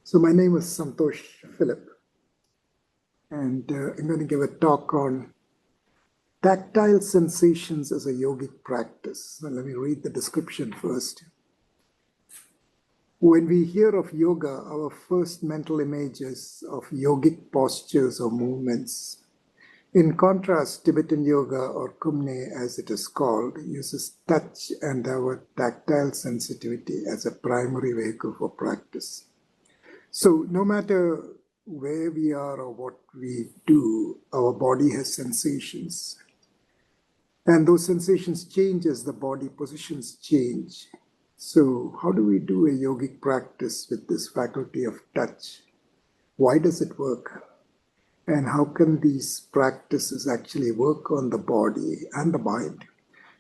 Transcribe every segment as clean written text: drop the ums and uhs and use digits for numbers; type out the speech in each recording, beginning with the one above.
So my name is Santosh Philip, and I'm going to give a talk on tactile sensations as a yogic practice. Now, let me read the description first. When we hear of yoga, our first mental image is of yogic postures or movements. In contrast, Tibetan yoga, or Kumne as it is called, uses touch and our tactile sensitivity as a primary vehicle for practice. So no matter where we are or what we do, our body has sensations. And those sensations change as the body positions change. So how do we do a yogic practice with this faculty of touch? Why does it work? And how can these practices actually work on the body and the mind?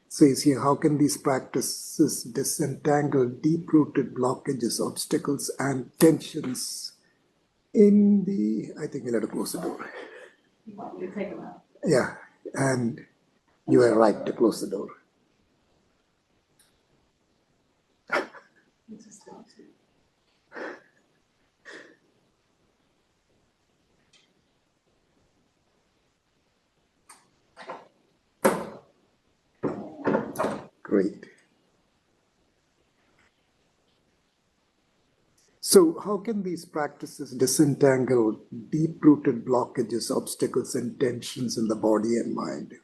It says here, how can these practices disentangle deep-rooted blockages, obstacles, and tensions in the, I think we'll have to close the door. You want me to take them out? Yeah, and you are right to close the door. Great. So how can these practices disentangle deep-rooted blockages, obstacles, and tensions in the body and mind?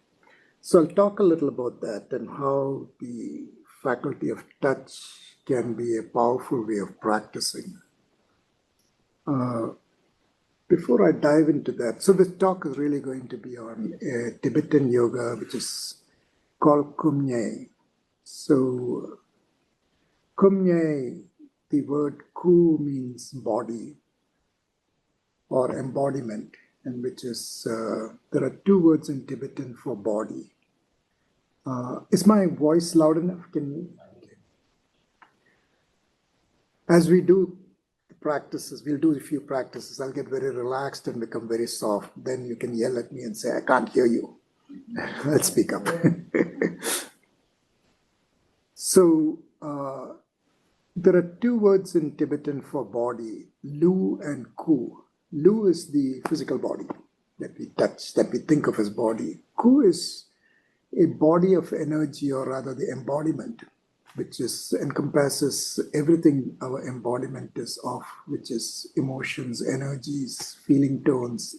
So I'll talk a little about that and how the faculty of touch can be a powerful way of practicing. Before I dive into that, so this talk is really going to be on Tibetan yoga, which is called Kumne. So Kumne, the word ku means body or embodiment, and which is, there are two words in Tibetan for body. Is my voice loud enough? Can you? Okay. As we do practices, we'll do a few practices, I'll get very relaxed and become very soft. Then you can yell at me and say, I can't hear you. Let's speak up. So, there are two words in Tibetan for body, lu and ku. Lu is the physical body that we touch, that we think of as body. Ku is a body of energy, or rather the embodiment, which encompasses everything our embodiment is of, which is emotions, energies, feeling tones,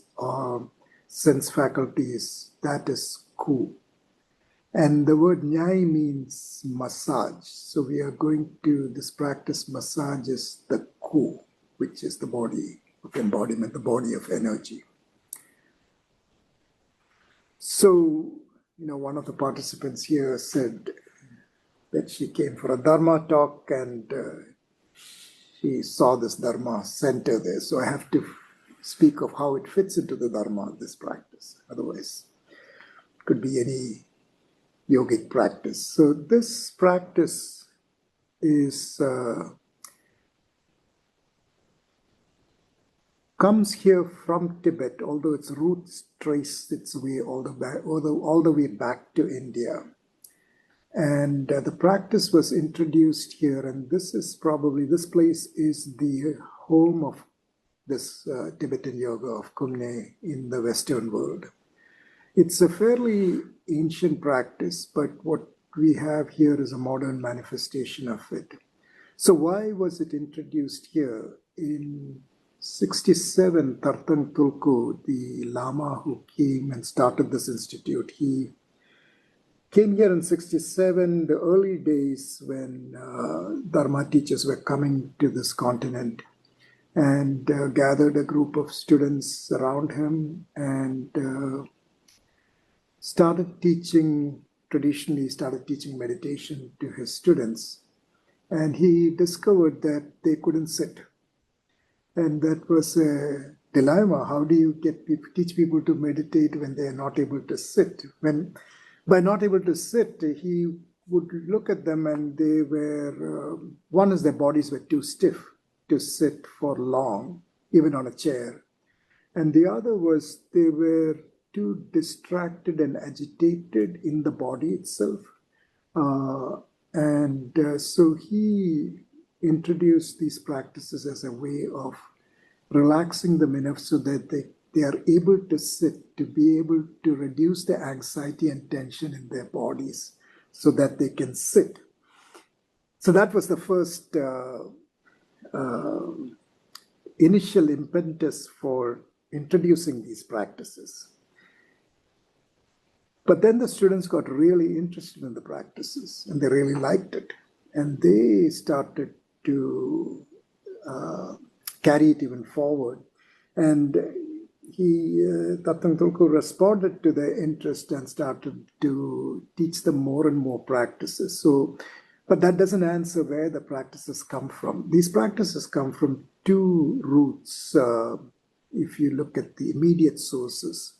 sense faculties. That is ku. And the word nyai means massage. So we are going to, this practice massages the ku, which is the body of embodiment, the body of energy. So, one of the participants here said that she came for a Dharma talk and she saw this Dharma center there. So I have to speak of how it fits into the Dharma, this practice. Otherwise, it could be any yogic practice. So this practice is comes here from Tibet, although its roots trace its way all the way back to India. And the practice was introduced here, and this place is the home of this Tibetan yoga of Kumne in the Western world. It's a fairly ancient practice, but what we have here is a modern manifestation of it. So why was it introduced here? In 67, Tartan Tulku, the Lama who came and started this institute, he came here in 67, the early days when Dharma teachers were coming to this continent, and gathered a group of students around him and started teaching meditation to his students. And he discovered that they couldn't sit. And that was a dilemma. How do you teach people to meditate when they are not able to sit? By not able to sit, he would look at them and they were, one is their bodies were too stiff to sit for long, even on a chair. And the other was they were too distracted and agitated in the body itself. So he introduced these practices as a way of relaxing them enough so that they are able to sit, to be able to reduce the anxiety and tension in their bodies so that they can sit. So that was the first initial impetus for introducing these practices. But then the students got really interested in the practices and they really liked it. And they started to carry it even forward. And Tatang Tulku responded to their interest and started to teach them more and more practices. So, but that doesn't answer where the practices come from. These practices come from two roots. If you look at the immediate sources,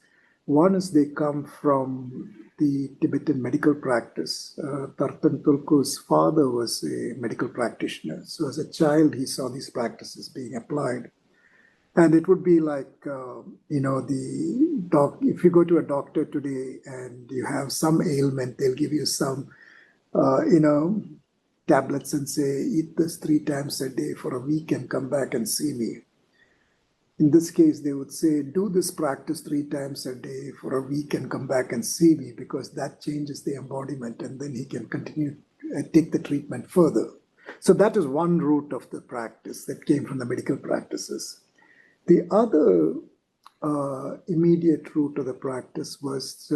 one is they come from the Tibetan medical practice. Tartan Tulku's father was a medical practitioner. So as a child, he saw these practices being applied. And it would be like, if you go to a doctor today and you have some ailment, they'll give you some, tablets and say, eat this 3 times a day for a week and come back and see me. In this case, they would say, do this practice 3 times a day for a week and come back and see me, because that changes the embodiment and then he can continue, take the treatment further. So that is one root of the practice that came from the medical practices. The other immediate root of the practice was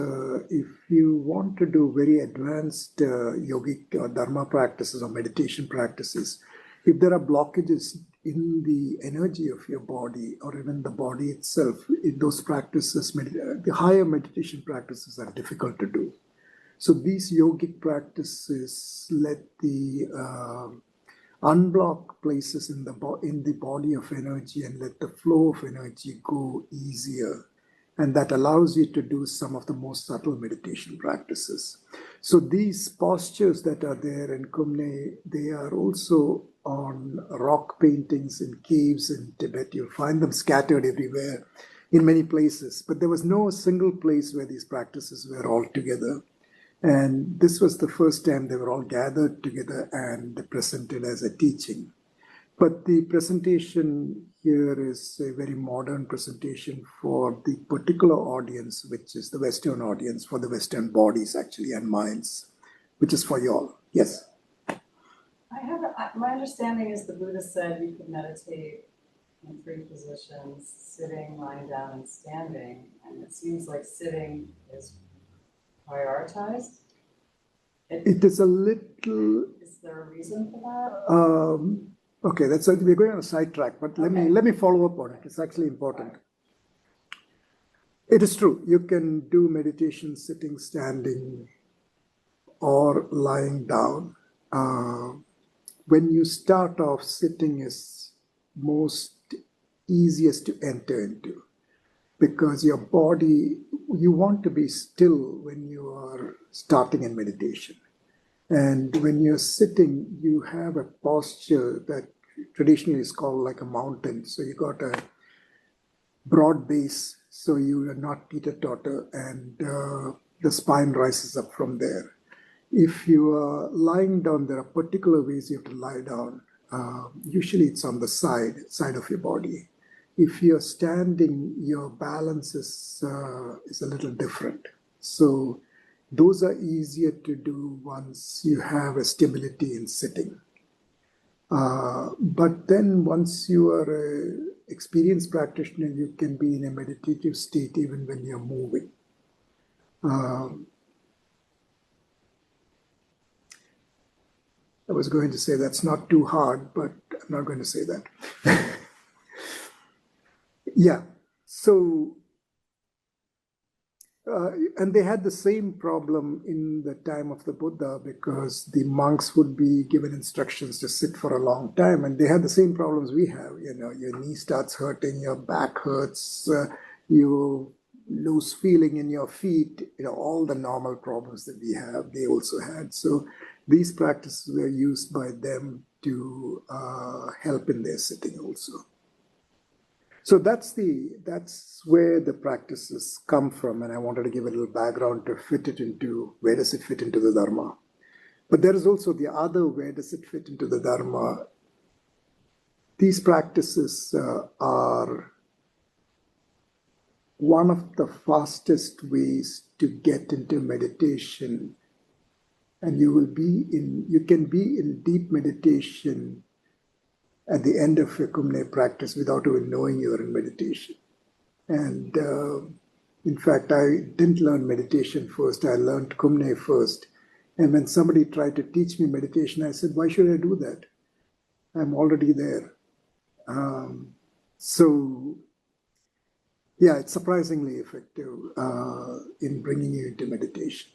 if you want to do very advanced yogic or dharma practices or meditation practices, if there are blockages in the energy of your body or even the body itself, in those practices, the higher meditation practices are difficult to do. So these yogic practices let the unblock places in the body of energy and let the flow of energy go easier. And that allows you to do some of the most subtle meditation practices. So these postures that are there in Kumne, they are also on rock paintings in caves in Tibet. You'll find them scattered everywhere in many places. But there was no single place where these practices were all together. And this was the first time they were all gathered together and presented as a teaching. But the presentation here is a very modern presentation for the particular audience, which is the Western audience, for the Western bodies actually and minds, which is for you all. Yes? My understanding is the Buddha said you could meditate in 3 positions, sitting, lying down, and standing. And it seems like sitting is prioritized? It is a little... Is there a reason for that? Okay, we're going on a sidetrack, but let me follow up on it. It's actually important. It is true. You can do meditation sitting, standing, or lying down. When you start off, sitting is most easiest to enter into, because your body, you want to be still when you are starting in meditation. And when you're sitting, you have a posture that traditionally is called like a mountain. So you got a broad base, so you are not teeter-totter, and the spine rises up from there. If you are lying down, there are particular ways you have to lie down. Usually it's on the side of your body. If you're standing, your balance is a little different. So those are easier to do once you have a stability in sitting. But then once you are an experienced practitioner, you can be in a meditative state even when you're moving. I was going to say that's not too hard, but I'm not going to say that. Yeah, so, and they had the same problem in the time of the Buddha, because the monks would be given instructions to sit for a long time, and they had the same problems we have. You know, your knee starts hurting, your back hurts, you lose feeling in your feet, all the normal problems that we have, they also had. So these practices were used by them to help in their sitting also. So that's where the practices come from, and I wanted to give a little background to fit it into, where does it fit into the Dharma? But there is also the other, where does it fit into the Dharma? these practices are one of the fastest ways to get into meditation, and you can be in deep meditation at the end of a Kumne practice without even knowing you're in meditation. And in fact, I didn't learn meditation first. I learned Kumne first. And when somebody tried to teach me meditation, I said, why should I do that? I'm already there. So yeah, it's surprisingly effective in bringing you into meditation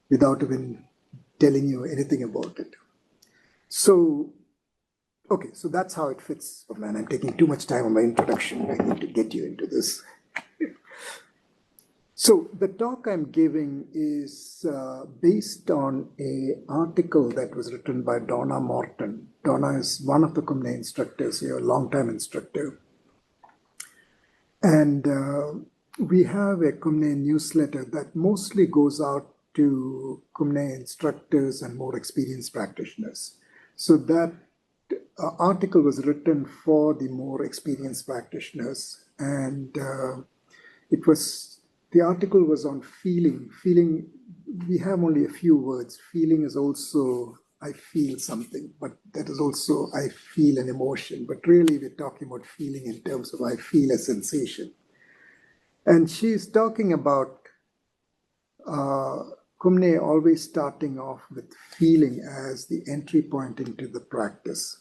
without even telling you anything about it. So, okay, so that's how it fits. Oh man, I'm taking too much time on my introduction. I need to get you into this. So the talk I'm giving is based on an article that was written by Donna Morton. Donna is one of the Kumne instructors here, a long-time instructor. And we have a Kumne newsletter that mostly goes out to Kumne instructors and more experienced practitioners. So that article was written for the more experienced practitioners, and the article was on feeling. Feeling, we have only a few words. Feeling is also, I feel something, but that is also, I feel an emotion. But really, we're talking about feeling in terms of I feel a sensation. And she's talking about Kumne always starting off with feeling as the entry point into the practice.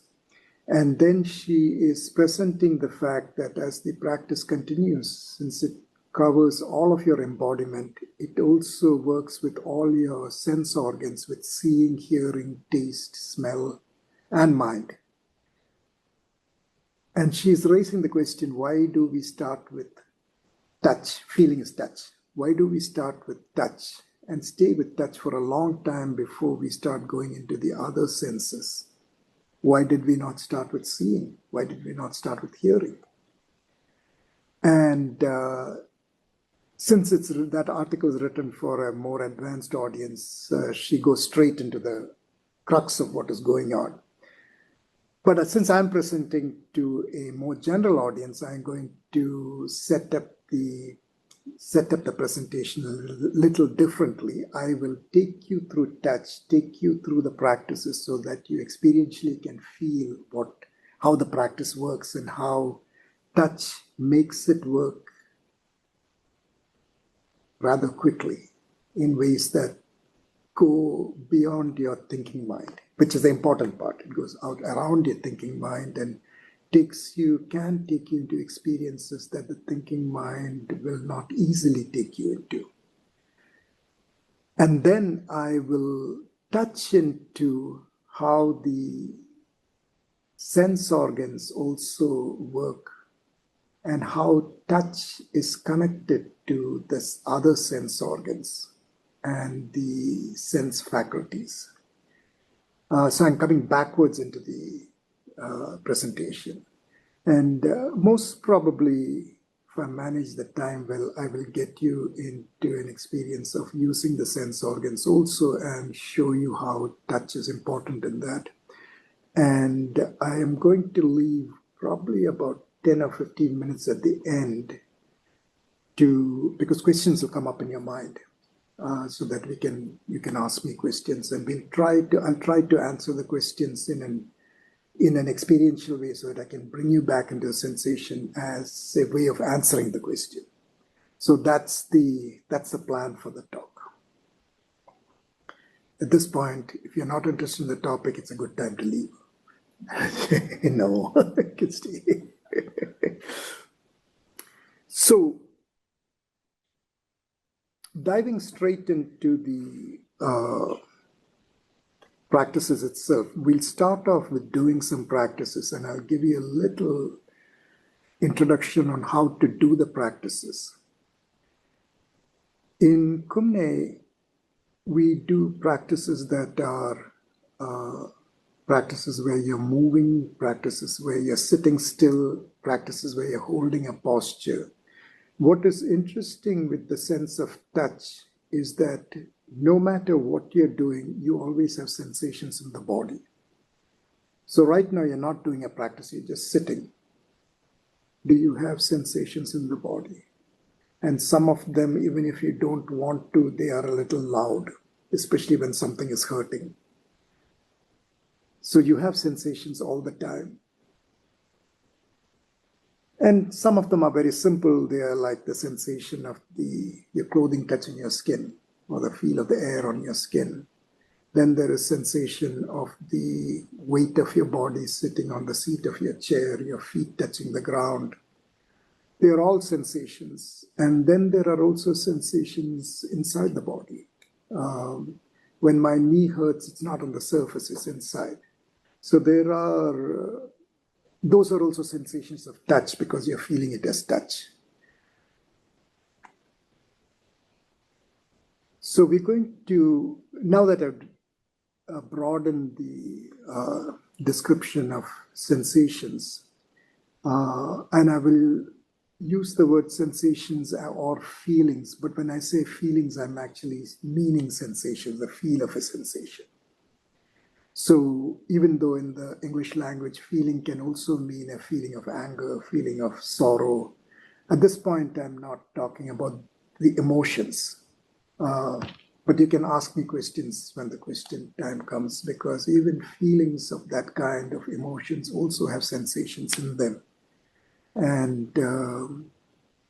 And then she is presenting the fact that as the practice continues, since it covers all of your embodiment, it also works with all your sense organs, with seeing, hearing, taste, smell, and mind. And she's raising the question, why do we start with touch? Feeling is touch. Why do we start with touch and stay with touch for a long time before we start going into the other senses? Why did we not start with seeing? Why did we not start with hearing? And since that article is written for a more advanced audience, she goes straight into the crux of what is going on. But since I'm presenting to a more general audience, I'm going to set up the presentation a little differently. I will take you through touch, take you through the practices so that you experientially can feel how the practice works and how touch makes it work rather quickly in ways that go beyond your thinking mind, which is the important part. It goes out around your thinking mind and can take you into experiences that the thinking mind will not easily take you into. And then I will touch into how the sense organs also work and how touch is connected to this other sense organs and the sense faculties. So I'm coming backwards into the presentation. And most probably, if I manage the time well, I will get you into an experience of using the sense organs also and show you how touch is important in that. And I am going to leave probably about 10 or 15 minutes at the end because questions will come up in your mind. So that you can ask me questions, and I'll try to answer the questions in an experiential way so that I can bring you back into a sensation as a way of answering the question. So that's the plan for the talk. At this point, if you're not interested in the topic, it's a good time to leave. No, I can stay. So, diving straight into the practices itself, we'll start off with doing some practices, and I'll give you a little introduction on how to do the practices. In Kumne, we do practices that are practices where you're moving, practices where you're sitting still, practices where you're holding a posture. What is interesting with the sense of touch is that no matter what you're doing, you always have sensations in the body. So right now you're not doing a practice, you're just sitting. Do you have sensations in the body? And some of them, even if you don't want to, they are a little loud, especially when something is hurting. So you have sensations all the time. And some of them are very simple. They are like the sensation of your clothing touching your skin, or the feel of the air on your skin. Then there is sensation of the weight of your body sitting on the seat of your chair, your feet touching the ground. They are all sensations. And then there are also sensations inside the body. When my knee hurts, it's not on the surface, it's inside. So those are also sensations of touch because you're feeling it as touch. So we're going to, now that I've broadened the description of sensations, and I will use the word sensations or feelings, but when I say feelings, I'm actually meaning sensations, the feel of a sensation. So even though in the English language, feeling can also mean a feeling of anger, a feeling of sorrow, at this point, I'm not talking about the emotions. But you can ask me questions when the question time comes, because even feelings of that kind of emotions also have sensations in them. And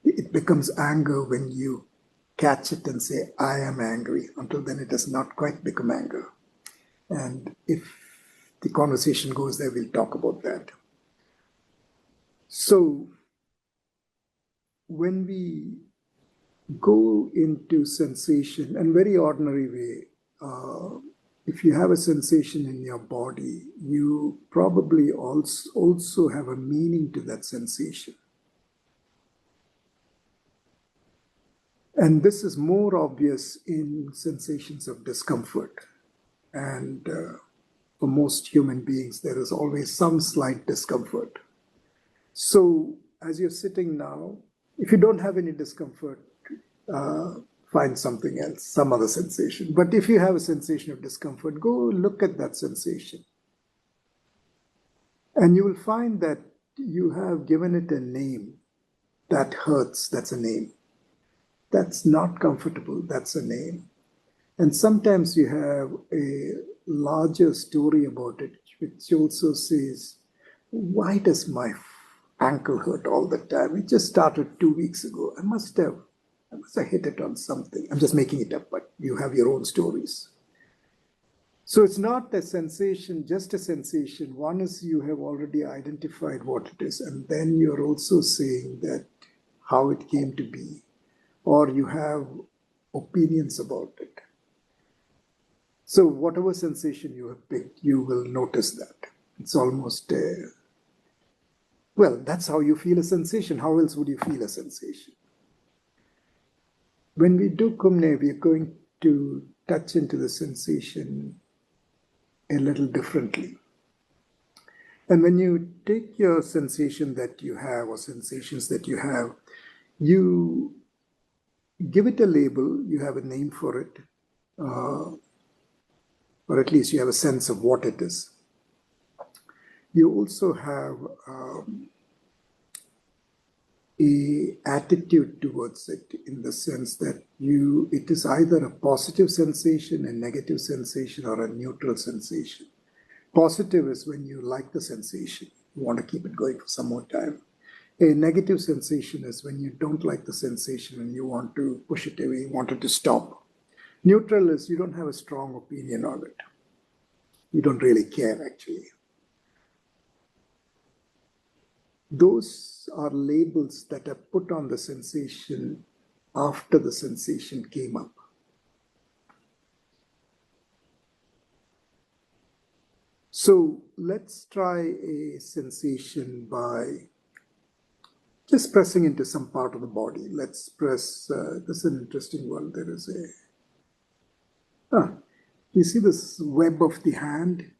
it becomes anger when you catch it and say, I am angry. Until then, it does not quite become anger. And if the conversation goes there, we'll talk about that. So when we go into sensation, and very ordinary way, if you have a sensation in your body, you probably also have a meaning to that sensation. And this is more obvious in sensations of discomfort. And for most human beings, there is always some slight discomfort. So as you're sitting now, if you don't have any discomfort, find something else, some other sensation. But if you have a sensation of discomfort, go look at that sensation. And you will find that you have given it a name. That hurts, that's a name. That's not comfortable, that's a name. And sometimes you have a larger story about it, which also says, why does my ankle hurt all the time? It just started 2 weeks ago. I must have hit it on something. I'm just making it up, but you have your own stories. So it's not a sensation, just a sensation. One is you have already identified what it is, and then you're also saying that how it came to be, or you have opinions about it. So whatever sensation you have picked, you will notice that. It's almost well, that's how you feel a sensation. How else would you feel a sensation? When we do Kumne, we're going to touch into the sensation a little differently. And when you take your sensation that you have, or sensations that you have, you give it a label, you have a name for it, or at least you have a sense of what it is. You also have a attitude towards it, in the sense that it is either a positive sensation, a negative sensation, or a neutral sensation. Positive is when you like the sensation, you want to keep it going for some more time. A negative sensation is when you don't like the sensation and you want to push it away, you want it to stop. Neutral is you don't have a strong opinion on it. You don't really care, actually. Those are labels that are put on the sensation after the sensation came up. So let's try a sensation by just pressing into some part of the body. Let's press, this is an interesting one. There is you see this web of the hand?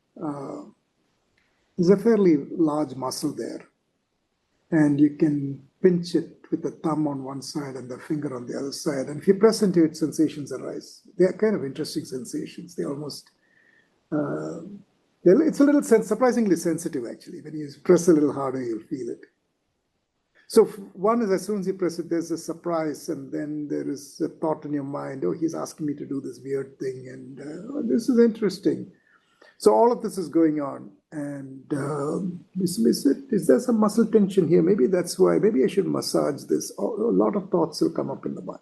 There's a fairly large muscle there. And you can pinch it with the thumb on one side and the finger on the other side. And if you press into it, sensations arise. They are kind of interesting sensations. They almost It's a little surprisingly sensitive, actually. When you press a little harder, you'll feel it. So one is, as soon as you press it, there's a surprise, and then there is a thought in your mind, oh, he's asking me to do this weird thing, and this is interesting. So all of this is going on, and is there some muscle tension here? Maybe that's why, maybe I should massage this. A lot of thoughts will come up in the mind.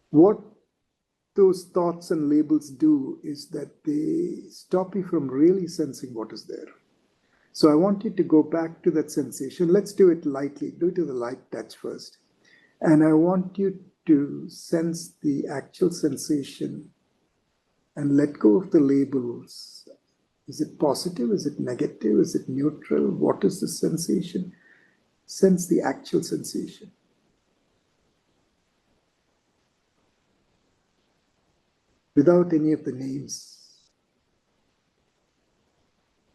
What those thoughts and labels do is that they stop you from really sensing what is there. So I want you to go back to that sensation. Let's do it lightly. Do it with a light touch first. And I want you to sense the actual sensation and let go of the labels. Is it positive? Is it negative? Is it neutral? What is the sensation? Sense the actual sensation. Without any of the names.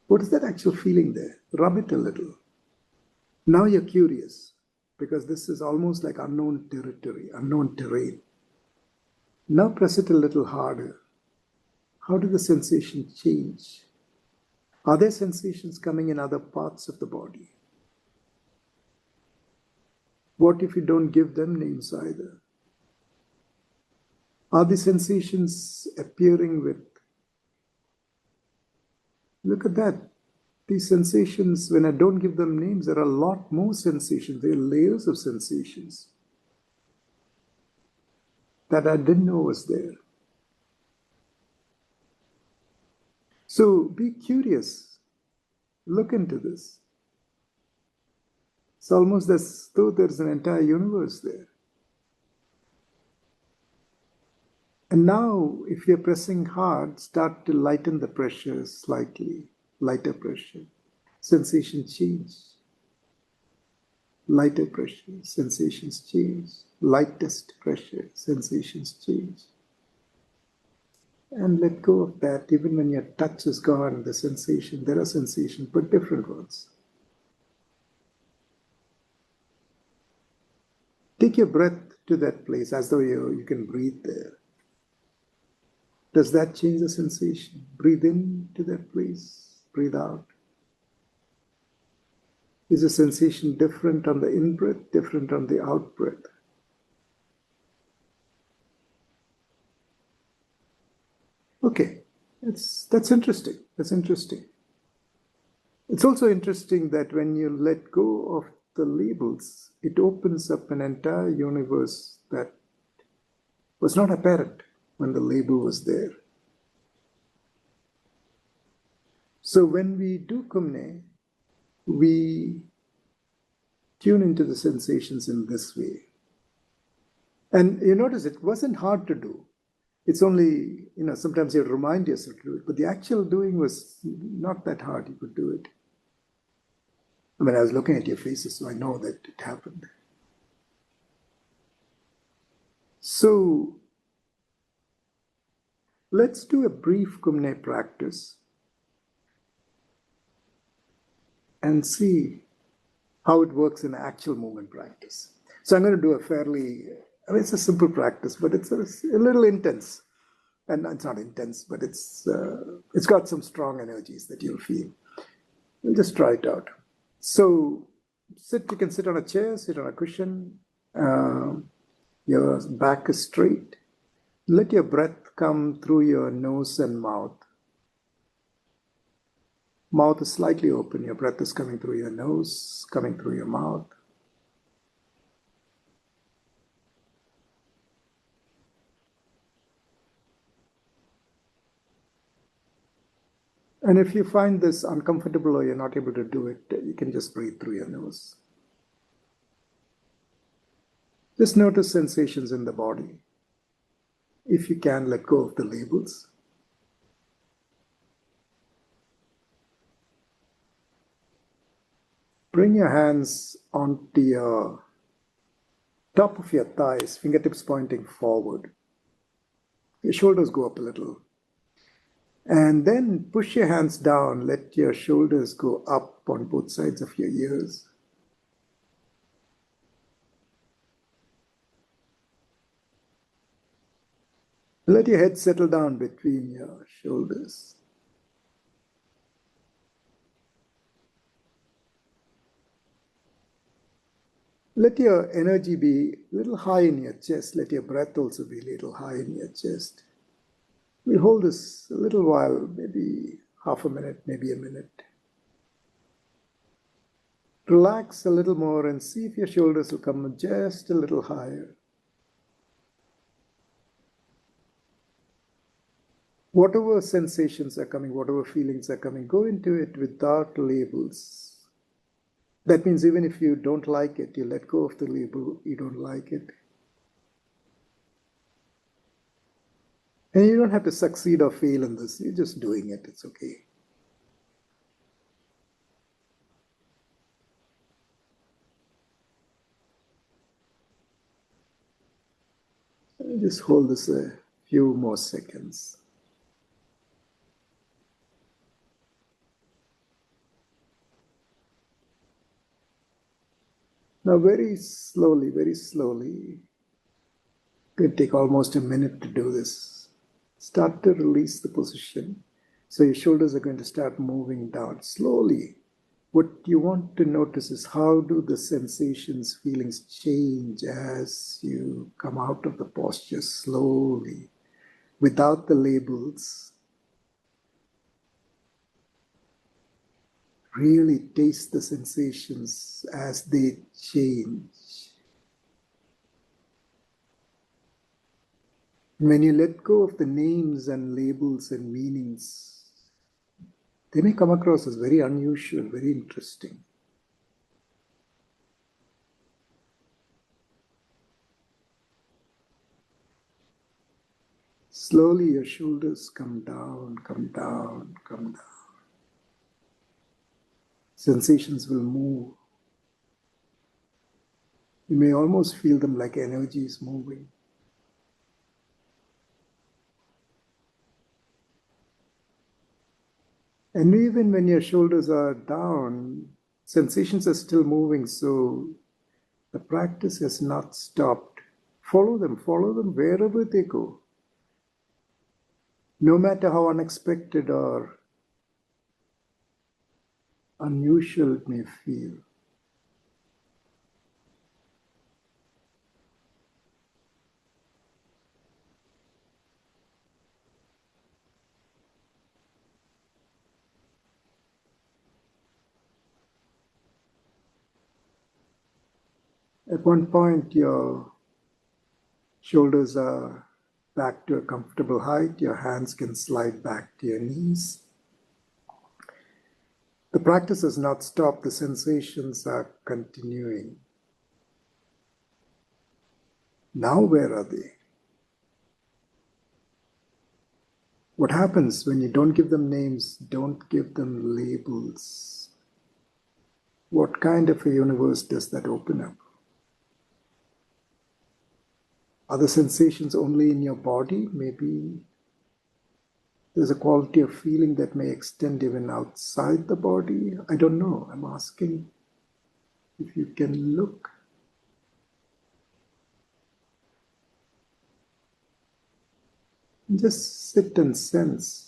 What is that actual feeling there? Rub it a little. Now you're curious, because this is almost like unknown territory, unknown terrain. Now press it a little harder. How do the sensations change? Are there sensations coming in other parts of the body? What if you don't give them names either? Are the sensations appearing with? Look at that. These sensations, when I don't give them names, there are a lot more sensations. There are layers of sensations that I didn't know was there. So be curious. Look into this. It's almost as though there's an entire universe there. And now, if you're pressing hard, start to lighten the pressure slightly, lighter pressure. Sensation change. Lighter pressure, sensations change. Lightest pressure, sensations change. And let go of that. Even when your touch is gone, the sensation, there are sensations, but different ones. Take your breath to that place as though you can breathe there. Does that change the sensation? Breathe in to that place, breathe out. Is the sensation different on the in-breath, different on the out-breath? Okay, that's interesting. That's interesting. It's also interesting that when you let go of the labels, it opens up an entire universe that was not apparent when the label was there. So when we do Kumne, we tune into the sensations in this way. And you notice it wasn't hard to do. It's only, sometimes you remind yourself to do it, but the actual doing was not that hard. You could do it. I mean, I was looking at your faces, so I know that it happened. So let's do a brief Kumne practice and see how it works in actual movement practice. So I'm going to do it's a simple practice, but it's a little intense. And it's not intense, but it's got some strong energies that you'll feel. We'll just try it out. So you can sit on a chair, sit on a cushion. Your back is straight. Let your breath come through your nose and mouth. Mouth is slightly open. Your breath is coming through your nose, coming through your mouth. And if you find this uncomfortable or you're not able to do it, you can just breathe through your nose. Just notice sensations in the body. If you can, let go of the labels. Bring your hands onto your top of your thighs, fingertips pointing forward. Your shoulders go up a little. And then push your hands down, let your shoulders go up on both sides of your ears. Let your head settle down between your shoulders. Let your energy be a little high in your chest. Let your breath also be a little high in your chest. We hold this a little while, maybe half a minute, maybe a minute. Relax a little more and see if your shoulders will come just a little higher. Whatever sensations are coming, whatever feelings are coming, go into it without labels. That means even if you don't like it, you let go of the label, you don't like it. And you don't have to succeed or fail in this, you're just doing it, it's okay. Just hold this a few more seconds. Now very slowly, it could take almost a minute to do this. Start to release the position. So your shoulders are going to start moving down slowly. What you want to notice is how do the sensations, feelings change as you come out of the posture slowly, without the labels. Really taste the sensations as they change. When you let go of the names and labels and meanings, they may come across as very unusual, very interesting. Slowly your shoulders come down, come down, come down. Sensations will move. You may almost feel them like energy is moving. And even when your shoulders are down, sensations are still moving, so the practice has not stopped. Follow them wherever they go. No matter how unexpected or unusual it may feel. At one point, your shoulders are back to a comfortable height. Your hands can slide back to your knees. The practice has not stopped. The sensations are continuing. Now, where are they? What happens when you don't give them names, don't give them labels? What kind of a universe does that open up? Are the sensations only in your body? Maybe there's a quality of feeling that may extend even outside the body. I don't know. I'm asking if you can look. Just sit and sense.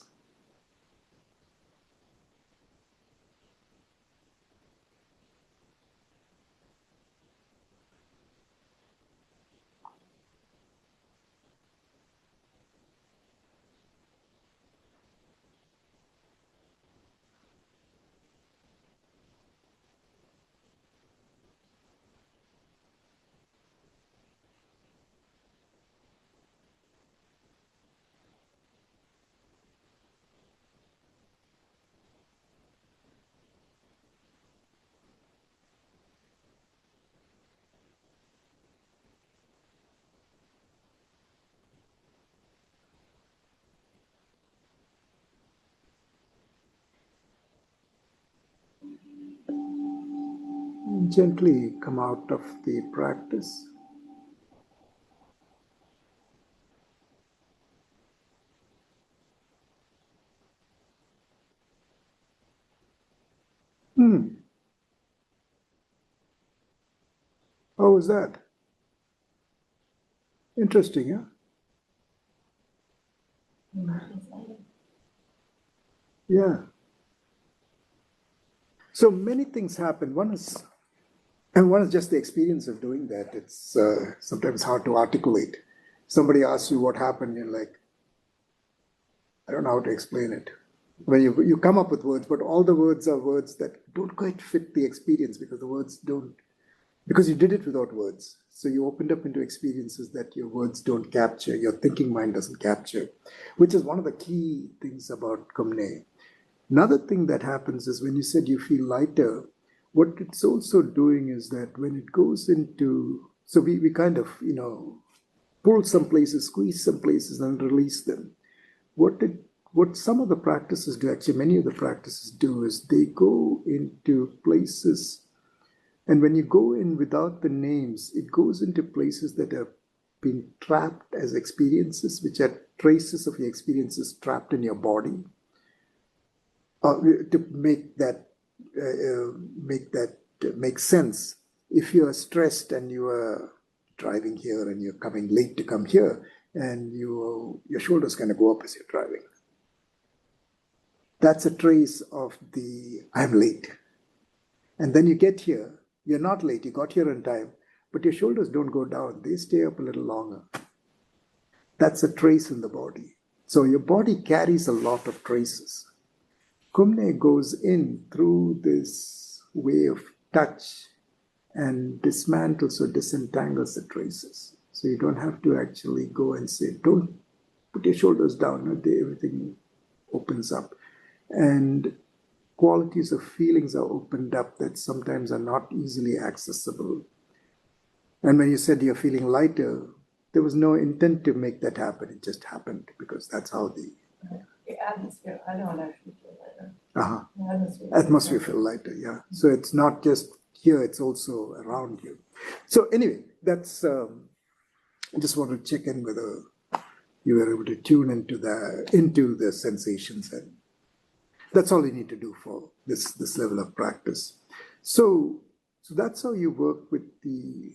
Gently come out of the practice. How was that? Interesting, huh? Yeah. So many things happen. One is just the experience of doing that. It's sometimes hard to articulate. Somebody asks you what happened, you're like, I don't know how to explain it. When you come up with words, but all the words are words that don't quite fit the experience because the words don't, because you did it without words. So you opened up into experiences that your words don't capture, your thinking mind doesn't capture, which is one of the key things about Kumne. Another thing that happens is when you said you feel lighter, what it's also doing is that when it goes into, so we kind of, pull some places, squeeze some places, and release them. What it what some of the practices do, actually many of the practices do, is they go into places, and when you go in without the names, it goes into places that have been trapped as experiences, which are traces of your experiences trapped in your body. To make sense, if you are stressed and you are driving here and you're coming late to come here, and your shoulders kind of go up as you're driving, that's a trace of the I'm late. And then you get here, you're not late, you got here on time, but your shoulders don't go down, they stay up a little longer. That's a trace in the body. So your body carries a lot of traces. Kumne goes in through this way of touch and dismantles or disentangles the traces. So you don't have to actually go and say, don't put your shoulders down, everything opens up. And qualities of feelings are opened up that sometimes are not easily accessible. And when you said you're feeling lighter, there was no intent to make that happen. It just happened because that's how the atmosphere, I don't actually feel lighter. The atmosphere feel lighter, yeah. So it's not just here, it's also around you. So anyway, that's I just want to check in whether you were able to tune into the sensations, and that's all you need to do for this level of practice. So that's how you work with the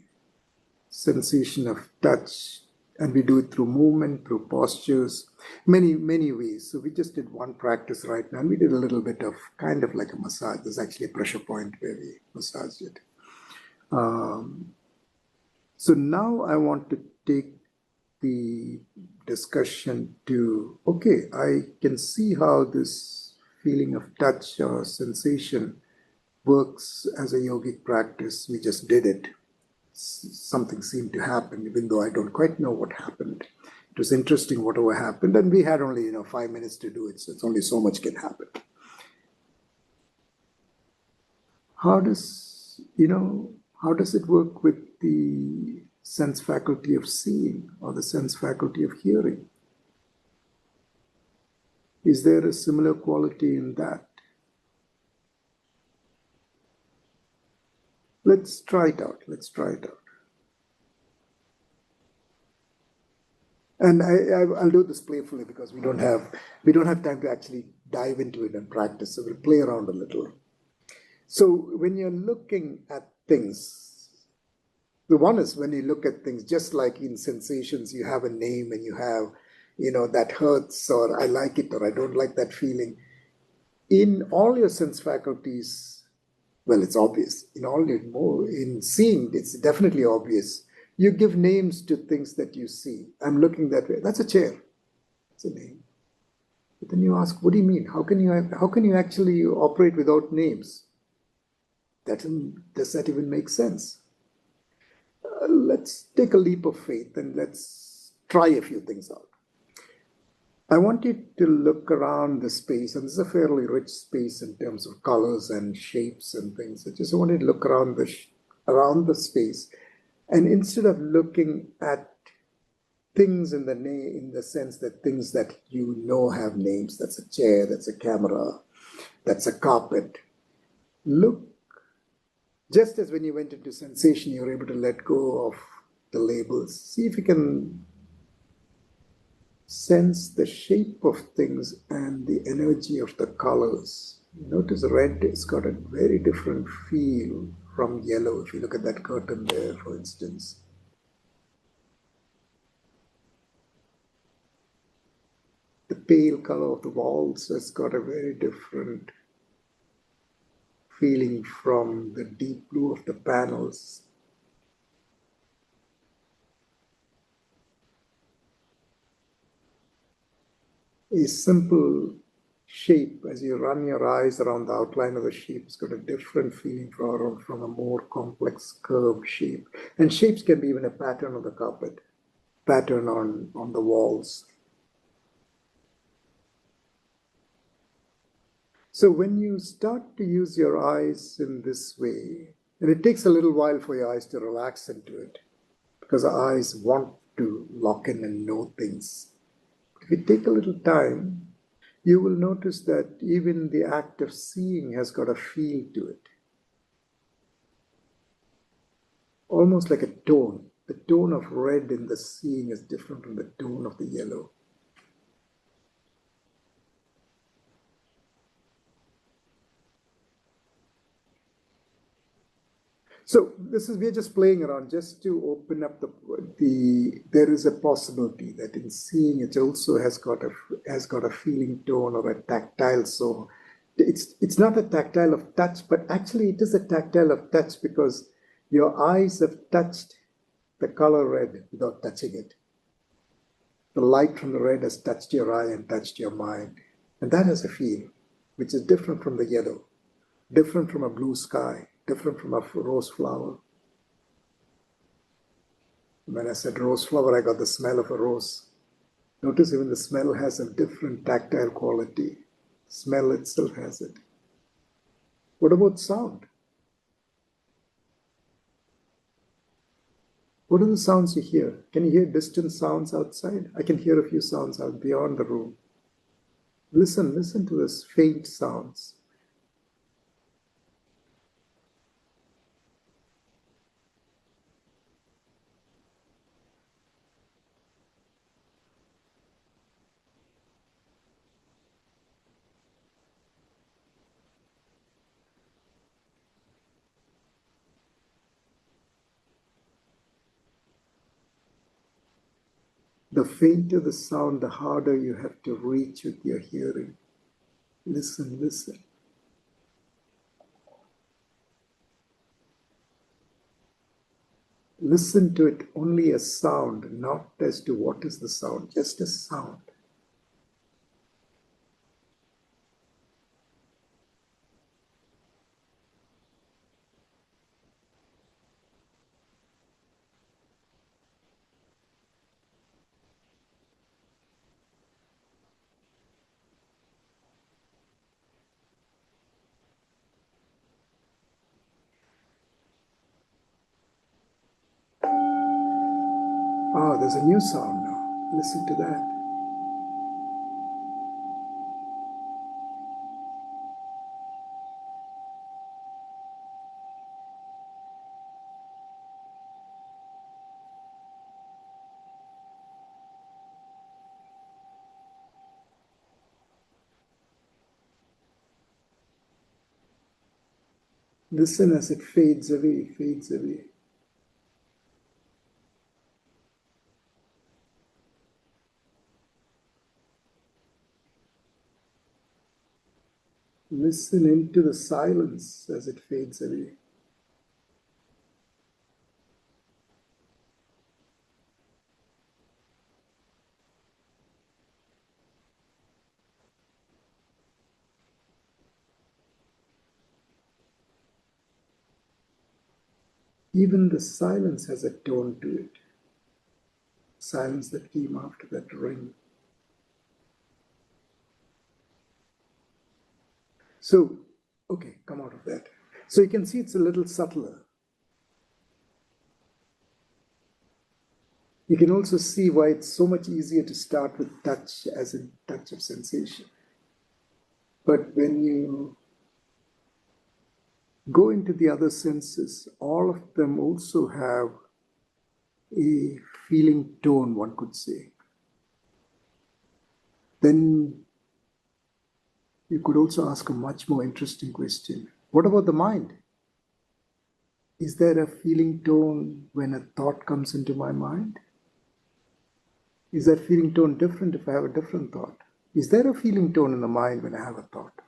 sensation of touch, and we do it through movement, through postures, many ways. So we just did one practice right now, and we did a little bit of kind of like a massage. There's actually a pressure point where we massaged it. So now I want to take the discussion to, okay, I can see how this feeling of touch or sensation works as a yogic practice. We just did it. Something seemed to happen, even though I don't quite know what happened. It was interesting whatever happened, and we had only 5 minutes to do it, so it's only so much can happen. How does it work with the sense faculty of seeing or the sense faculty of hearing? Is there a similar quality in that? Let's try it out. And I'll do this playfully because we don't have time to actually dive into it and practice. So we'll play around a little. So when you're looking at things, the one is when you look at things, just like in sensations, you have a name and you have, that hurts, or I like it, or I don't like that feeling. In all your sense faculties, well, it's obvious. In seeing, it's definitely obvious. You give names to things that you see. I'm looking that way. That's a chair. It's a name. But then you ask, what do you mean? How can you actually operate without names? Does that even make sense? Let's take a leap of faith and let's try a few things out. I want you to look around the space, and this is a fairly rich space in terms of colors and shapes and things. I want you to look around the space, and instead of looking at things in the sense that things that have names, that's a chair, that's a camera, that's a carpet, look, just as when you went into sensation, you were able to let go of the labels. See if you can sense the shape of things and the energy of the colors. Notice red has got a very different feel from yellow. If you look at that curtain there, for instance. The pale color of the walls has got a very different feeling from the deep blue of the panels. A simple shape, as you run your eyes around the outline of the shape, has got a different feeling from a more complex curved shape. And shapes can be even a pattern on the carpet, pattern on the walls. So when you start to use your eyes in this way, and it takes a little while for your eyes to relax into it, because our eyes want to lock in and know things. If you take a little time, you will notice that even the act of seeing has got a feel to it. Almost like a tone. The tone of red in the seeing is different from the tone of the yellow. So we're just playing around just to open up there is a possibility that in seeing it also has got a feeling tone or a tactile. So it's not a tactile of touch, but actually it is a tactile of touch because your eyes have touched the color red without touching it. The light from the red has touched your eye and touched your mind. And that has a feel, which is different from the yellow, different from a blue sky, different from a rose flower. When I said rose flower, I got the smell of a rose. Notice even the smell has a different tactile quality. Smell itself has it. What about sound? What are the sounds you hear? Can you hear distant sounds outside? I can hear a few sounds out beyond the room. Listen to those faint sounds. The fainter the sound, the harder you have to reach with your hearing. Listen. Listen to it only as sound, not as to what is the sound, just as sound. Ah, there's a new sound now. Listen to that. Listen as it fades away, fades away. Listen into the silence as it fades away. Even the silence has a tone to it. Silence that came after that ring. So, okay, come out of that. So you can see it's a little subtler. You can also see why it's so much easier to start with touch as in touch of sensation. But when you go into the other senses, all of them also have a feeling tone, one could say. Then you could also ask a much more interesting question. What about the mind? Is there a feeling tone when a thought comes into my mind? Is that feeling tone different if I have a different thought? is there a feeling tone in the mind when I have a thought?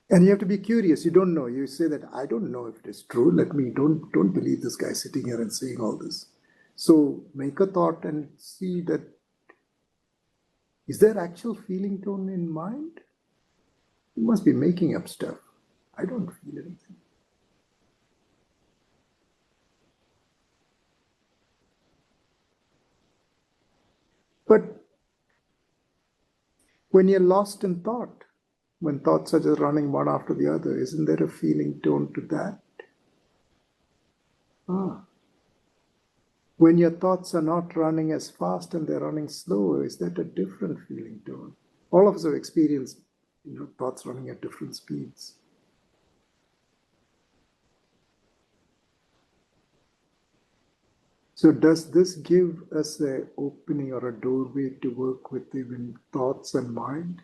And you have to be curious. You don't know. You say that, I don't know if it is true. Don't believe this guy sitting here and saying all this. So make a thought and see that, is there actual feeling tone in mind? You must be making up stuff. I don't feel anything. But when you're lost in thought, when thoughts are just running one after the other, isn't there a feeling tone to that? When your thoughts are not running as fast and they're running slower, is that a different feeling tone? All of us have experienced, thoughts running at different speeds. So does this give us an opening or a doorway to work with even thoughts and mind?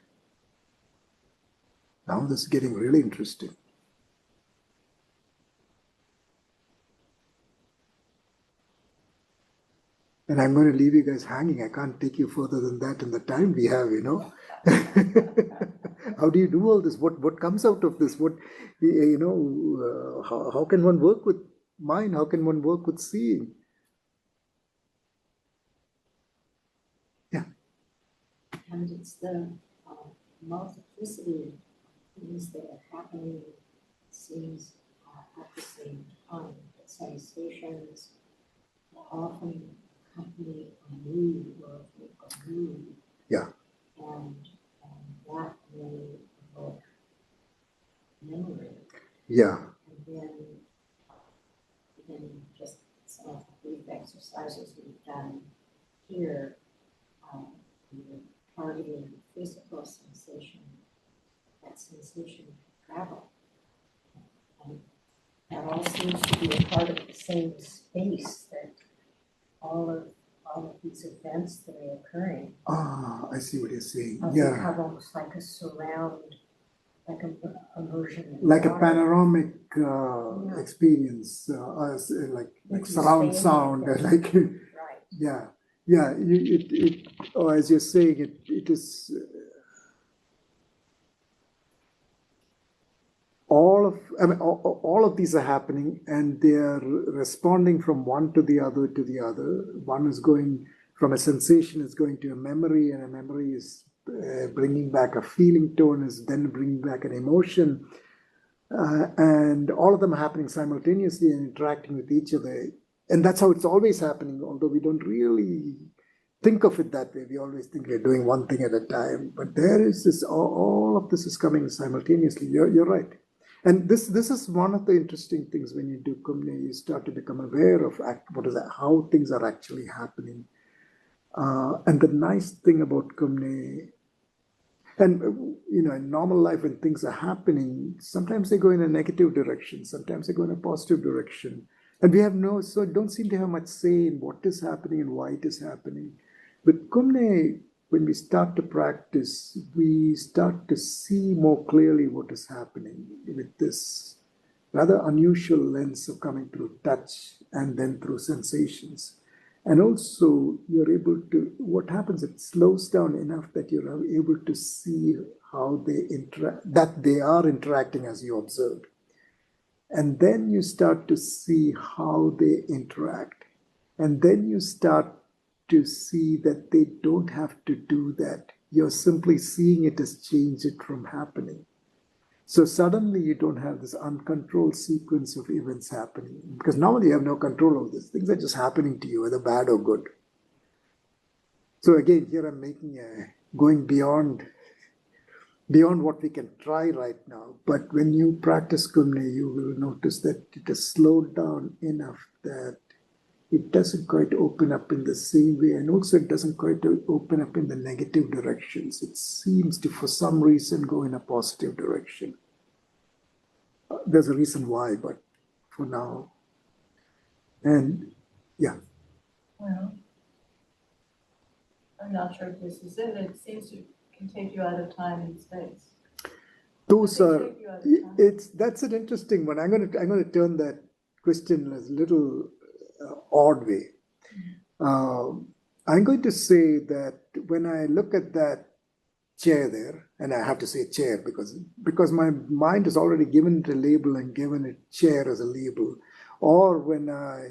Now this is getting really interesting. And I'm going to leave you guys hanging. I can't take you further than that in the time we have, How do you do all this? What comes out of this? How can one work with mind? How can one work with seeing? Yeah. And it's the multiplicity of things that are happening, seems at the same time. The sensations often accompany a mood or a mood. Yeah. And that may evoke memory. Yeah. And then just some of the brief exercises we've done here, we're targeting physical sensation. That sensation can travel. And that all seems to be a part of the same space that all of these events that are occurring. I see what you're saying. They Yeah. have almost like a surround, like a immersion. Like a panoramic experience, like surround sound, like Right. yeah. As you're saying, it is all of these are happening, and they are responding from one to the other to the other. One is going from a sensation, is going to a memory, and a memory is bringing back a feeling tone, is then bringing back an emotion, and all of them are happening simultaneously and interacting with each other. And that's how it's always happening, although we don't really think of it that way. We always think we're doing one thing at a time, but there is this, all of this is coming simultaneously. You're right. And this is one of the interesting things when you do Kumne, you start to become aware of how things are actually happening. And the nice thing about Kumne, and in normal life when things are happening, sometimes they go in a negative direction, sometimes they go in a positive direction. And we have don't seem to have much say in what is happening and why it is happening. With Kumne, when we start to practice, we start to see more clearly what is happening with this rather unusual lens of coming through touch and then through sensations. And also, you're able to, what happens, it slows down enough that you're able to see how they interact, that they are interacting as you observe. And then you start to see how they interact. And then you start to see that they don't have to do that. You're simply seeing it as change it from happening. So suddenly you don't have this uncontrolled sequence of events happening, because normally you have no control over this. Things are just happening to you, whether bad or good. So again, here I'm going beyond what we can try right now. But when you practice Kumne, you will notice that it is slowed down enough that it doesn't quite open up in the same way. And also it doesn't quite open up in the negative directions. It seems to, for some reason, go in a positive direction. There's a reason why, but for now. And yeah. Well, I'm not sure if this is it. It seems to can take you out of time and space. Those are, that's an interesting one. I'm going to turn that question in a little odd way. I'm going to say that when I look at that chair there, and I have to say chair because my mind has already given it a label and given it chair as a label. Or when I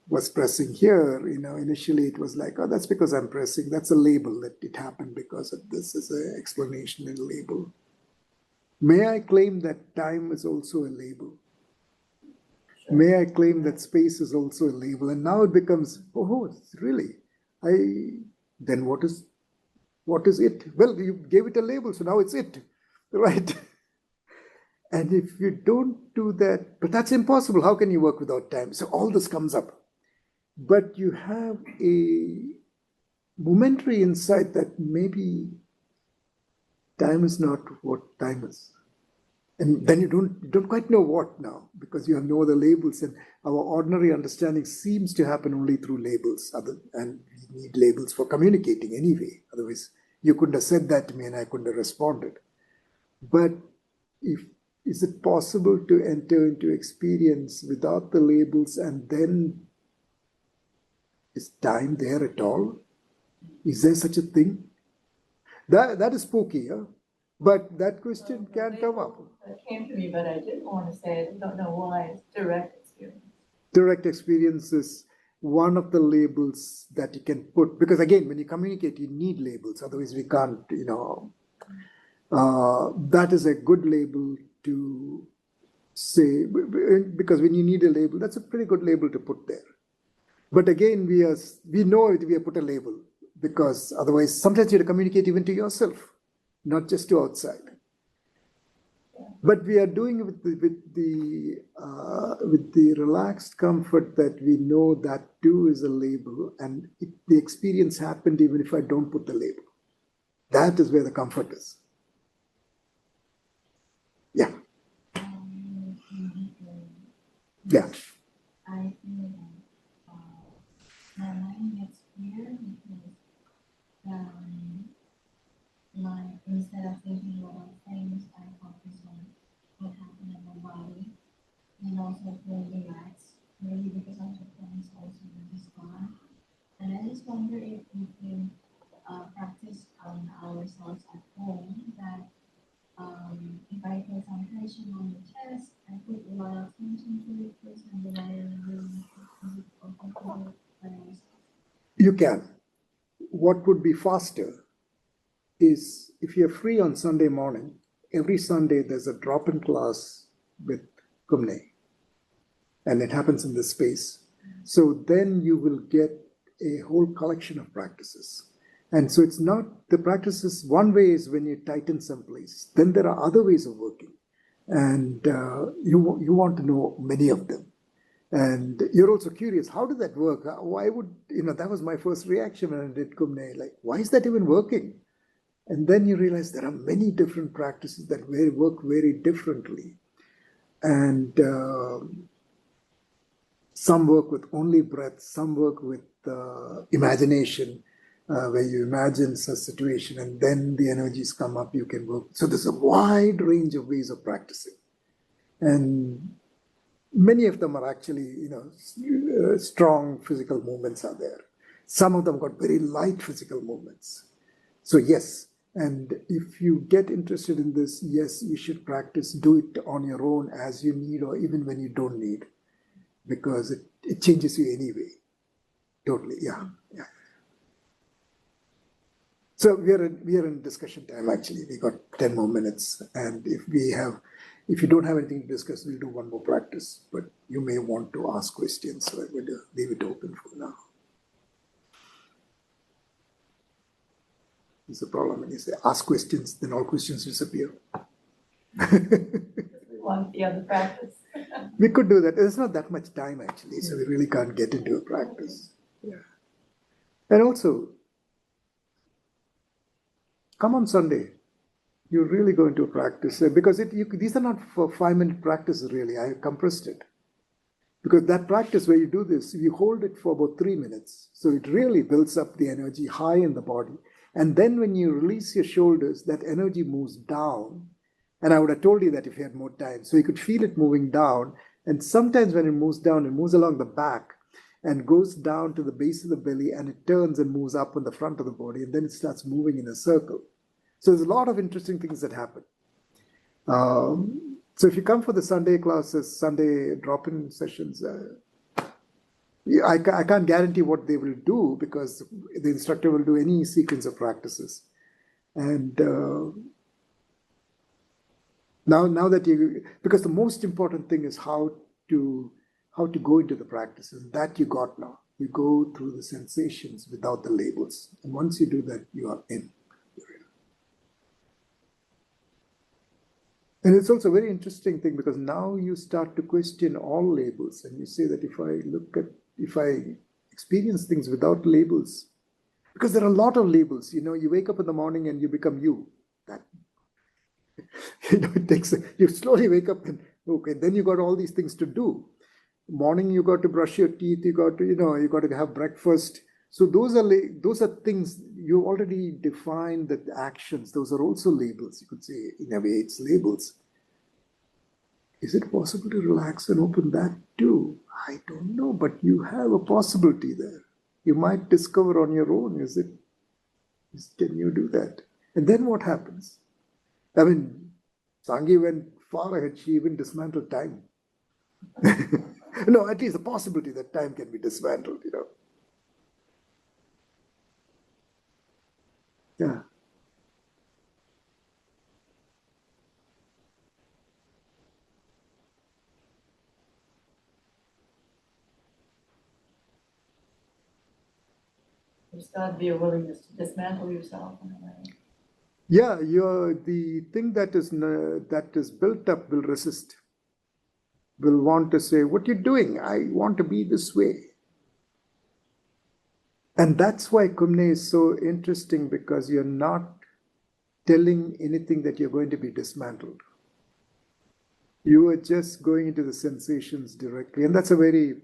was pressing here, initially it was like, oh, that's because I'm pressing. That's a label that it happened because of this is an explanation and label. May I claim that time is also a label? Sure. May I claim that space is also a label? And now it becomes, oh, really? Then what is it? Well, you gave it a label, so now it's it, right? And if you don't do that, but that's impossible. How can you work without time? So all this comes up. But you have a momentary insight that maybe time is not what time is. And then you don't quite know what now, because you have no other labels, and our ordinary understanding seems to happen only through labels. And we need labels for communicating anyway. Otherwise, you couldn't have said that to me and I couldn't have responded. But is it possible to enter into experience without the labels, and then is time there at all? Is there such a thing? That is spooky, huh? But that question can come up. It came to me, but I didn't want to say it. I don't know why. It's direct experience. Direct experience is one of the labels that you can put, because again, when you communicate, you need labels. Otherwise, we can't, that is a good label to say, because when you need a label, that's a pretty good label to put there. But again, we know it, we have put a label, because otherwise, sometimes you have to communicate even to yourself, not just to outside. But we are doing it with the relaxed comfort that we know that too is a label, and the experience happened even if I don't put the label. That is where the comfort is. Yeah. Yeah. I feel that my mind gets clear because instead of thinking about things, I focus on what happened in my body and also feel relaxed, maybe because of the things also that is gone. And I just wonder if we can practice on ourselves at home that if I feel some tension on the chest, I put a lot of attention to it first and then I release it by myself. You can. What would be faster is if you're free on Sunday morning, every Sunday there's a drop-in class with Kumne, and it happens in this space. So then you will get a whole collection of practices. And so it's not, the practices, one way is when you tighten someplace, then there are other ways of working. And you want to know many of them. And you're also curious, how did that work? Why would, that was my first reaction when I did Kumne, like, why is that even working? And then you realize there are many different practices that work very differently. And some work with only breath, some work with imagination, where you imagine a situation and then the energies come up, you can work. So there's a wide range of ways of practicing. And many of them are actually, strong physical movements are there. Some of them got very light physical movements. So yes, and if you get interested in this, yes, you should practice, do it on your own as you need or even when you don't need, because it changes you anyway. Totally, yeah. So we are in discussion time actually. We got 10 more minutes, and if you don't have anything to discuss, we'll do one more practice, but you may want to ask questions, so I would leave it open for now. It's a problem when you say ask questions, then all questions disappear. We want the other practice. We could do that. There's not that much time actually, so we really can't get into a practice. Yeah. And also, come on Sunday. You really go into a practice because these are not for 5-minute practices really. I compressed it. Because that practice where you do this, you hold it for about 3 minutes. So it really builds up the energy high in the body. And then when you release your shoulders, that energy moves down. And I would have told you that if you had more time. So you could feel it moving down. And sometimes when it moves down, it moves along the back. and goes down to the base of the belly, and it turns and moves up on the front of the body, and then it starts moving in a circle. So there's a lot of interesting things that happen. So if you come for the Sunday classes, Sunday drop-in sessions, I can't guarantee what they will do, because the instructor will do any sequence of practices. And now that because the most important thing is how to go into the practices. That you got now. You go through the sensations without the labels. And once you do that, you are in. And it's also a very interesting thing, because now you start to question all labels, and you say that if I experience things without labels, because there are a lot of labels, you wake up in the morning and you become you. That it takes, you slowly wake up and okay, then you got all these things to do. Morning you got to brush your teeth, you got to have breakfast. So those are things you already defined, the actions. Those are also labels. You could say, in a way, it's labels. Is it possible to relax and open that too? I don't know, but you have a possibility there. You might discover on your own. Can you do that? And then what happens? I mean, Sangi went far ahead. She even dismantled time. No, at least the possibility that time can be dismantled, Yeah. There's got to be a willingness to dismantle yourself in a way. Yeah, the thing that is built up will resist. Will want to say, what you're doing, I want to be this way. And that's why Kumne is so interesting, because you're not telling anything that you're going to be dismantled. You are just going into the sensations directly. And that's a very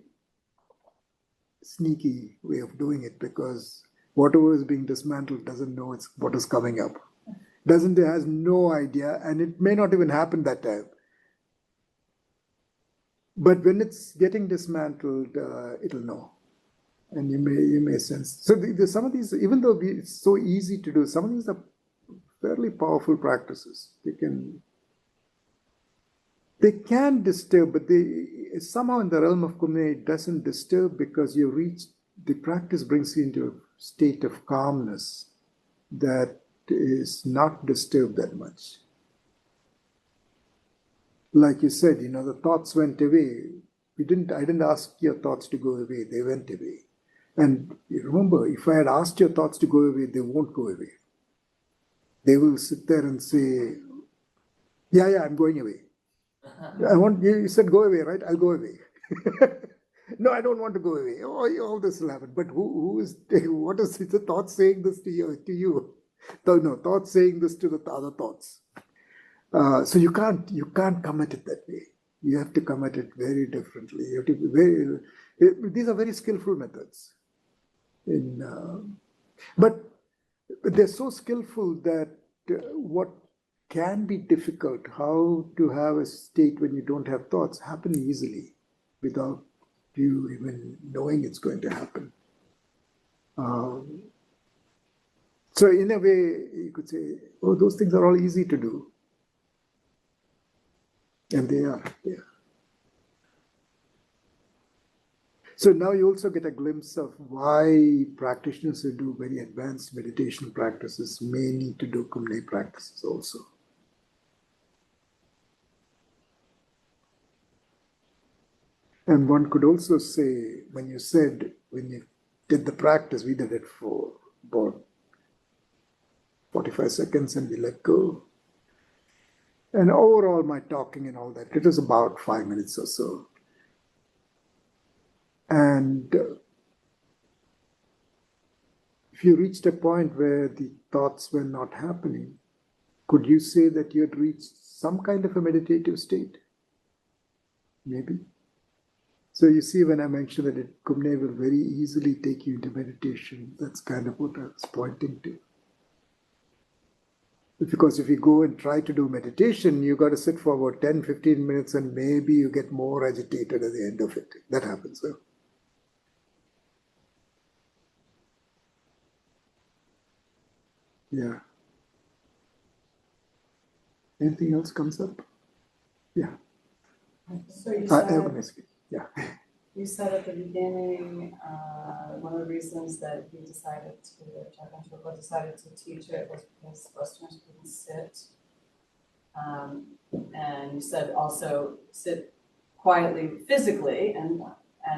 sneaky way of doing it, because whatever is being dismantled doesn't know what is coming up. It has no idea, and it may not even happen that time. But when it's getting dismantled, it'll know, and you may sense. So some of these, even though it's so easy to do, some of these are fairly powerful practices. They can disturb, but somehow in the realm of Kumne, it doesn't disturb, because the practice brings you into a state of calmness that is not disturbed that much. Like you said, the thoughts went away. I didn't ask your thoughts to go away. They went away. And you remember, if I had asked your thoughts to go away, they won't go away. They will sit there and say, yeah, I'm going away. You said go away, right? I'll go away. No, I don't want to go away. Oh, all this will happen. But what is the thought saying this to you? No, thought saying this to the other thoughts. So you can't come at it that way. You have to come at it very differently. You have to be these are very skillful methods. But they're so skillful that what can be difficult, how to have a state when you don't have thoughts, happen easily without you even knowing it's going to happen. So in a way, you could say, oh, those things are all easy to do. And they are. So now you also get a glimpse of why practitioners who do very advanced meditation practices may need to do Kumne practices also. And one could also say, when you did the practice, we did it for about 45 seconds and we let go. And overall, my talking and all that, it was about 5 minutes or so. And if you reached a point where the thoughts were not happening, could you say that you had reached some kind of a meditative state? Maybe. So you see, when I mentioned that Kumne will very easily take you into meditation, that's kind of what I was pointing to. Because if you go and try to do meditation, you got to sit for about 10, 15 minutes and maybe you get more agitated at the end of it. That happens. Well. Yeah. Anything else comes up? Yeah. So you said, Evan is good. Yeah. you said at the beginning, one of the reasons that he decided to, decided to teach it was because Westerners couldn't sit. And you said also sit quietly physically and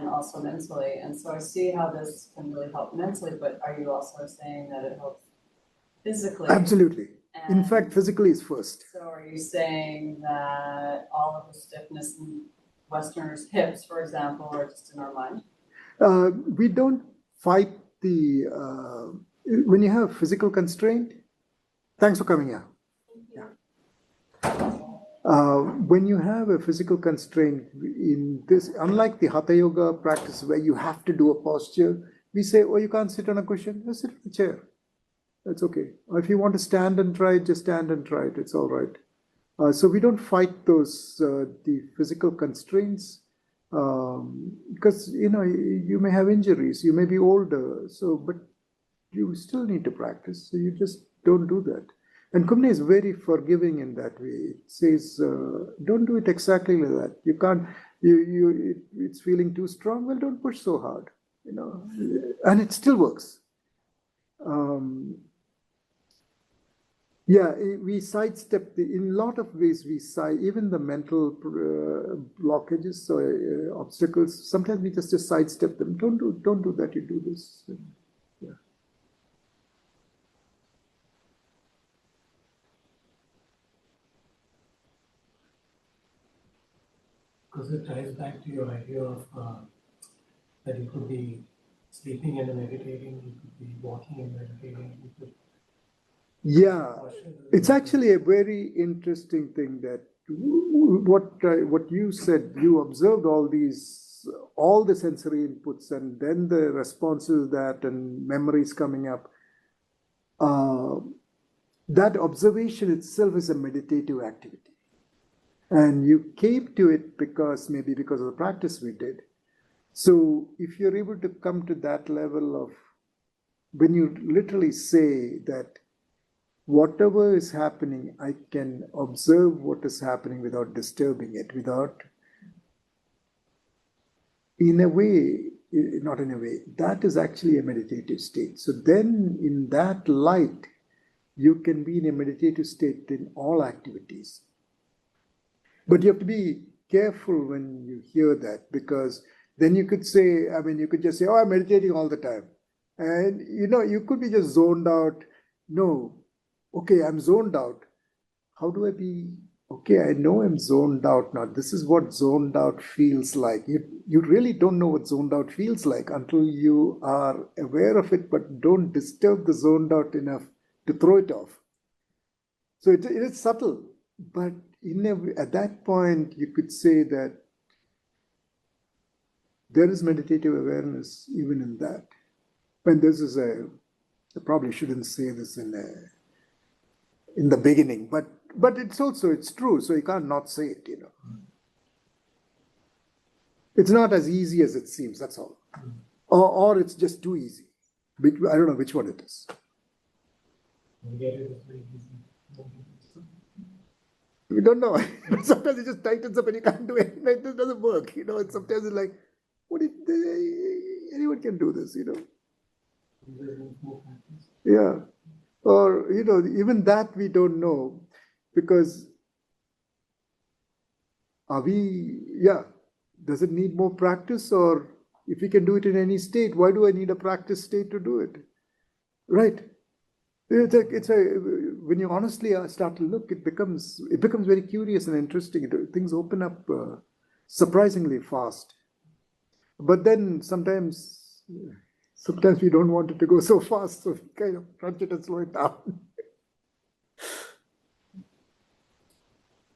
also mentally. And so I see how this can really help mentally, but are you also saying that it helps physically? Absolutely. In And fact, physically is first. so are you saying that all of the stiffness in Westerners' hips, for example, are just in our mind? We don't fight the, when you have physical constraint, thanks for coming here. Yeah. When you have a physical constraint in this, unlike the Hatha Yoga practice where you have to do a posture, we say, oh, you can't sit on a cushion, just sit on a chair. That's okay. Or if you want to stand and try it, just stand and try it. It's all right. So we don't fight those, the physical constraints, because, you know, you may have injuries, you may be older, so, but you still need to practice. So you just don't do that. And Kumne is very forgiving in that way. It says, don't do it exactly like that. You can't, it's feeling too strong. Well, don't push so hard, you know, and it still works. Yeah, we sidestep in a lot of ways. Even the mental blockages or obstacles. Sometimes we just sidestep them. Don't do that. You do this. Yeah. Because it ties back to your idea of that you could be sleeping and meditating, you could be walking and meditating, you could. Yeah, it's actually a very interesting thing that what you said. You observed all the sensory inputs, and then the responses that and memories coming up. That observation itself is a meditative activity, and you came to it maybe because of the practice we did. So if you're able to come to that level of when you literally say that whatever is happening, I can observe what is happening without disturbing it, in a way, not in a way, that is actually a meditative state. So then in that light, you can be in a meditative state in all activities. But you have to be careful when you hear that, because then you could say, you could just say, oh, I'm meditating all the time. And, you could be just zoned out. No, okay, I'm zoned out. How do I be? Okay, I know I'm zoned out now. This is what zoned out feels like. You really don't know what zoned out feels like until you are aware of it, but don't disturb the zoned out enough to throw it off. So it is subtle, but at that point, you could say that there is meditative awareness even in that. And this is I probably shouldn't say this in the beginning, but it's true, so you can't not say it, It's not as easy as it seems, that's all. Or it's just too easy. I don't know which one it is. We don't know. Sometimes it just tightens up and you can't do it. It doesn't work, And sometimes it's like, anyone can do this, Yeah. Or, even that we don't know, because does it need more practice? Or if we can do it in any state, why do I need a practice state to do it? Right. When you honestly start to look, it becomes very curious and interesting. Things open up surprisingly fast. But then sometimes we don't want it to go so fast, so we kind of crunch it and slow it down.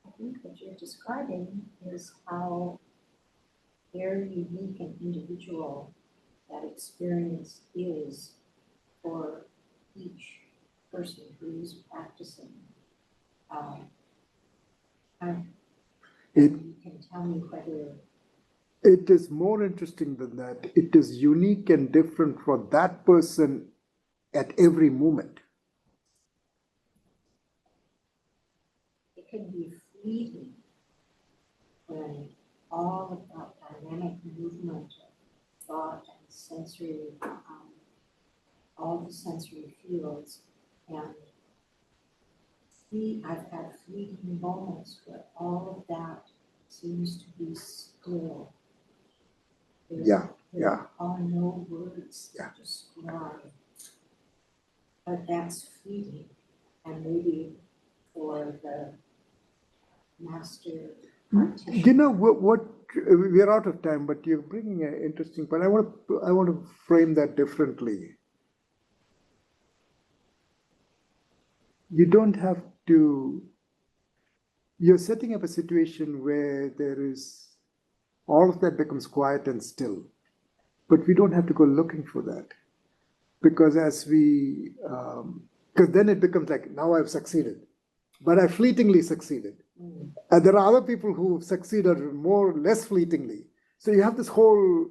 I think what you're describing is how very unique and individual that experience is for each person who's practicing. You can tell me whether it is more interesting than that. It is unique and different for that person at every moment. can be fleeting when all of that dynamic movement of thought and sensory, all the sensory fields, and I've had fleeting moments where all of that seems to be still. Yeah. There are no words Yeah. to describe. But that's fleeting, and maybe for the master practitioner. You know what? We are out of time, but you're bringing an interesting point. I want to frame that differently. You don't have to. You're setting up a situation where there is all of that becomes quiet and still, but we don't have to go looking for that, because because then it becomes like, now I've succeeded, but I fleetingly succeeded. And there are other people who succeeded more or less fleetingly. So you have this whole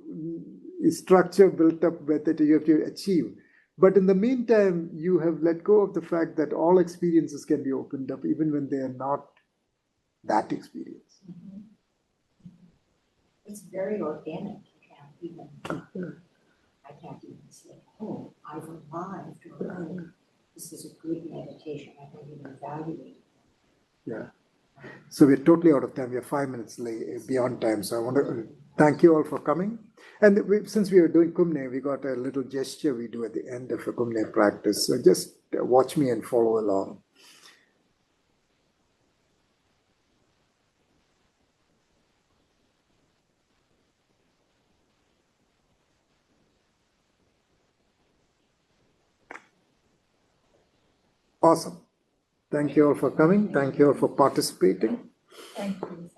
structure built up that you have to achieve. But in the meantime, you have let go of the fact that all experiences can be opened up, even when they are not that experience. It's very organic. I can't even say, oh, I've arrived, or oh, this is a good meditation. I don't even evaluate it. Yeah. So we're totally out of time. We are 5 minutes late, beyond time. So I want to thank you all for coming. And since we are doing Kumne, we got a little gesture we do at the end of a Kumne practice. So just watch me and follow along. Awesome. Thank you all for coming. Thank you all for participating. Thank you.